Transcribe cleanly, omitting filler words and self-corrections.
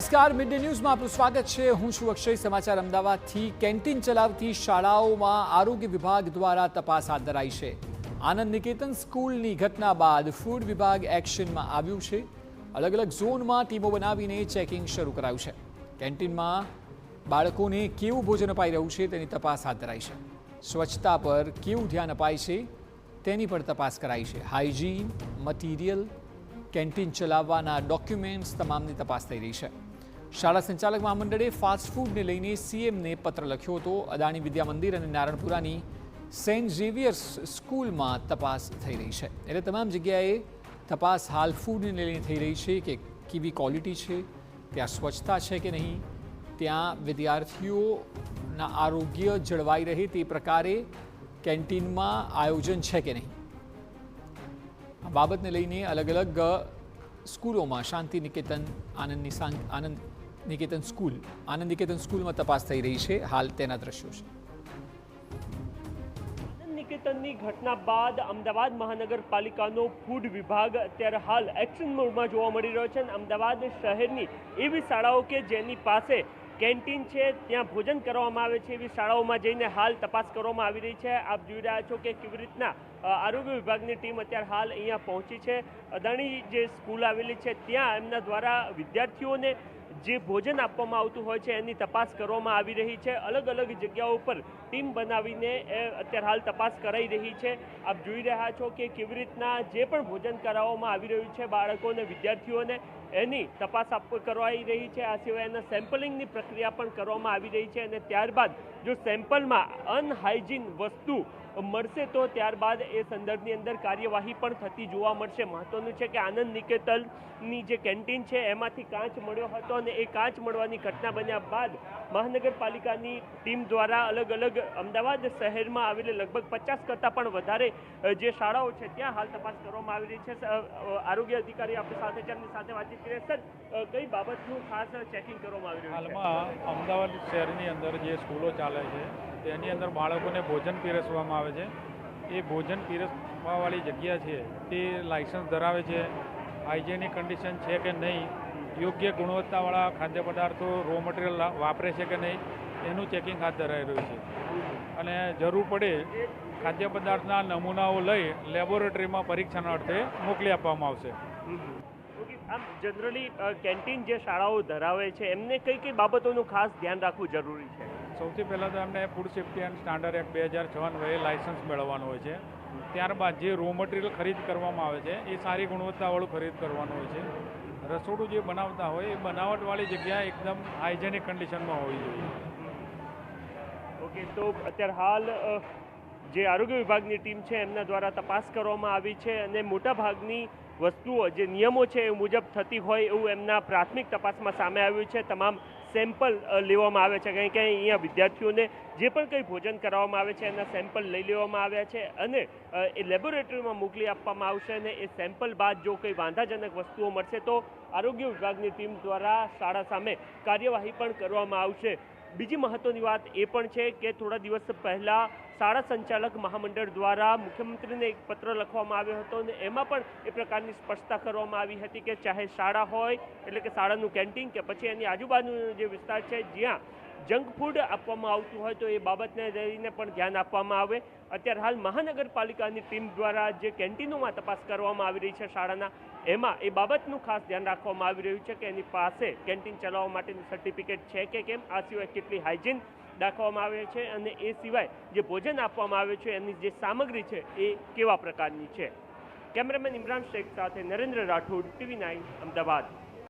નમસ્કાર, mid day ન્યૂઝમાં આપનું સ્વાગત છે। હું છું અક્ષય। સમાચાર અમદાવાદથી। કેન્ટીન ચલાવતી શાળાઓમાં આરોગ્ય વિભાગ દ્વારા તપાસ હાથ ધરાઈ છે। આનંદ નિકેતન સ્કૂલની ઘટના બાદ ફૂડ વિભાગ એક્શનમાં આવ્યું છે। અલગ અલગ ઝોનમાં ટીમો બનાવીને ચેકિંગ શરૂ કરાયું છે। કેન્ટીનમાં બાળકોને કેવું ભોજન અપાઈ રહ્યું છે તેની તપાસ હાથ ધરાઈ છે। સ્વચ્છતા પર કેવું ધ્યાન અપાય છે તેની પણ તપાસ કરાઈ છે। હાઇજીન, મટીરિયલ, કેન્ટીન ચલાવવાના ડોક્યુમેન્ટ્સ તમામની તપાસ થઈ રહી છે। શાળા સંચાલક મહામંડળે ફાસ્ટ ફૂડને લઈને સીએમને પત્ર લખ્યો હતો। અદાણી વિદ્યા મંદિર અને નારણપુરાની સેન્ટ ઝેવિયર્સ સ્કૂલમાં તપાસ થઈ રહી છે। એટલે તમામ જગ્યાએ તપાસ હાલ ફૂડને લઈને થઈ રહી છે કે કેવી ક્વોલિટી છે, ત્યાં સ્વચ્છતા છે કે નહીં, ત્યાં વિદ્યાર્થીઓના આરોગ્ય જળવાઈ રહે તે પ્રકારે કેન્ટીનમાં આયોજન છે કે નહીં। આ બાબતને લઈને અલગ અલગ સ્કૂલોમાં શાંતિ નિકેતન, આનંદ નિકેતન સ્કૂલમાં તપાસ થઈ રહી છે। હાલ તેના દ્રશ્યો છે। આનંદ નિકેતનની ઘટના બાદ અમદાવાદ મહાનગરપાલિકાનો ફૂડ વિભાગ અત્યારે હાલ એક્શન મોડમાં જોવા મળી રહ્યો છે। અમદાવાદ શહેરની એવી શાળાઓ કે જેની પાસે કેન્ટીન છે, ત્યાં ભોજન કરવામાં આવે છે, એવી શાળાઓમાં જઈને હાલ તપાસ કરવામાં આવી રહી છે। આપ જોઈ રહ્યા છો કે કેવી રીતના આરોગ્ય વિભાગની ટીમ અત્યારે હાલ અહીંયા પહોંચી છે। અદાણી જે સ્કૂલ આવેલી છે ત્યાં એમના દ્વારા વિદ્યાર્થીઓને જે ભોજન આપવામાં આવતું હોય છે એની તપાસ કરવામાં આવી રહી છે। અલગ અલગ જગ્યાઓ પર ટીમ બનાવીને અત્યારે હાલ તપાસ કરાઈ રહી છે। આપ જોઈ રહ્યા છો કે કેવી રીતના જે પણ ભોજન કરાવવામાં આવી રહ્યું છે બાળકોને, વિદ્યાર્થીઓને, એની તપાસ કરવાઈ રહી છે। આ સિવાય એના સેમ્પલિંગની પ્રક્રિયા પણ કરવામાં આવી રહી છે અને ત્યારબાદ જો સેમ્પલમાં અનહાઇજીન વસ્તુ મળશે તો ત્યારબાદ એ સંદર્ભની અંદર કાર્યવાહી પણ થતી જોવા મળશે। મહત્વનું છે કે આનંદ નિકેતનની જે કેન્ટીન છે એમાંથી કાચ મળ્યો હતો અને એ કાચ મળવાની ઘટના બન્યા બાદ મહાનગરપાલિકાની ટીમ દ્વારા અલગ અલગ અમદાવાદ શહેરમાં આવેલી લગભગ 50 કરતાં પણ વધારે જે શાળાઓ છે ત્યાં હાલ તપાસ કરવામાં આવી રહી છે। આરોગ્ય અધિકારી આપણી સાથે છે, એમની સાથે વાતચીત કરીએ। સર, કઈ બાબતનું ખાસ ચેકિંગ કરવામાં આવી રહ્યું છે? હાલમાં અમદાવાદ શહેરની અંદર જે સ્કૂલો ચાલે છે તેની અંદર બાળકોને ભોજન પીરસવામાં આવે છે। એ ભોજન પીરસવાવાળી જગ્યા છે તે લાયસન્સ ધરાવે છે, હાઇજેનિક કન્ડિશન છે કે નહીં, યોગ્ય ગુણવત્તાવાળા ખાદ્ય પદાર્થો, રો મટીરિયલ વાપરે છે કે નહીં, એનું ચેકિંગ હાથ ધરાઈ રહ્યું છે અને જરૂર પડે ખાદ્ય પદાર્થના નમૂનાઓ લઈ લેબોરેટરીમાં પરીક્ષણ અર્થે મોકલી આપવામાં આવશે। આમ જનરલી કેન્ટીન જે શાળાઓ ધરાવે છે એમને કઈ કઈ બાબતોનું ખાસ ધ્યાન રાખવું જરૂરી છે? સૌથી પહેલાં તો એમને food safety and standard act 2056 licence મેળવવાનું હોય છે। ત્યારબાદ જે રો મટીરિયલ ખરીદ કરવામાં આવે છે એ સારી ગુણવત્તાવાળું ખરીદ કરવાનું હોય છે। રસોડું જે બનાવતા હોય એ બનાવટવાળી જગ્યા એકદમ હાઇજેનિક કન્ડિશનમાં હોવી જોઈએ। ઓકે, તો અત્યારે હાલ જે આરોગ્ય વિભાગની ટીમ છે એમના દ્વારા તપાસ કરવામાં આવી છે અને મોટાભાગની વસ્તુઓ જે નિયમો છે એ મુજબ થતી હોય એવું એમના પ્રાથમિક તપાસમાં સામે આવ્યું છે। તમામ સેમ્પલ લેવામાં આવે છે, કંઈ કંઈ અહીંયા વિદ્યાર્થીઓને જે પણ કંઈ ભોજન કરાવવામાં આવે છે એના સેમ્પલ લઈ લેવામાં આવ્યા છે અને એ લેબોરેટરીમાં મોકલી આપવામાં આવશે અને એ સેમ્પલ બાદ જો કંઈ વાંધાજનક વસ્તુઓ મળશે તો આરોગ્ય વિભાગની ટીમ દ્વારા શાળા સામે કાર્યવાહી પણ કરવામાં આવશે। બીજી મહત્વની વાત એ પણ છે કે થોડા દિવસ પહેલાં શાળા સંચાલક મહામંડળ દ્વારા મુખ્યમંત્રીને એક પત્ર લખવામાં આવ્યો હતો અને એમાં પણ એ પ્રકારની સ્પષ્ટતા કરવામાં આવી હતી કે ચાહે શાળા હોય એટલે કે શાળાનું કેન્ટીન કે પછી એની આજુબાજુનો જે વિસ્તાર છે જ્યાં જંક ફૂડ આપવામાં આવતું હોય તો એ બાબતને લઈને પણ ધ્યાન આપવામાં આવે। અત્યારે હાલ મહાનગરપાલિકાની ટીમ દ્વારા જે કેન્ટીનોમાં તપાસ કરવામાં આવી રહી છે શાળાના, એમાં એ બાબતનું ખાસ ધ્યાન રાખવામાં આવી રહ્યું છે કે એની પાસે કેન્ટીન ચલાવવા માટેનું સર્ટિફિકેટ છે કે કેમ, આ સિવાય કેટલી હાઇજીન દાખવવામાં આવે છે અને એ સિવાય જે ભોજન આપવામાં આવે છે એની જે સામગ્રી છે એ કેવા પ્રકારની છે। કેમેરામેન ઇમરાન શેખ સાથે નરેન્દ્ર રાઠોડ, TV9 અમદાવાદ।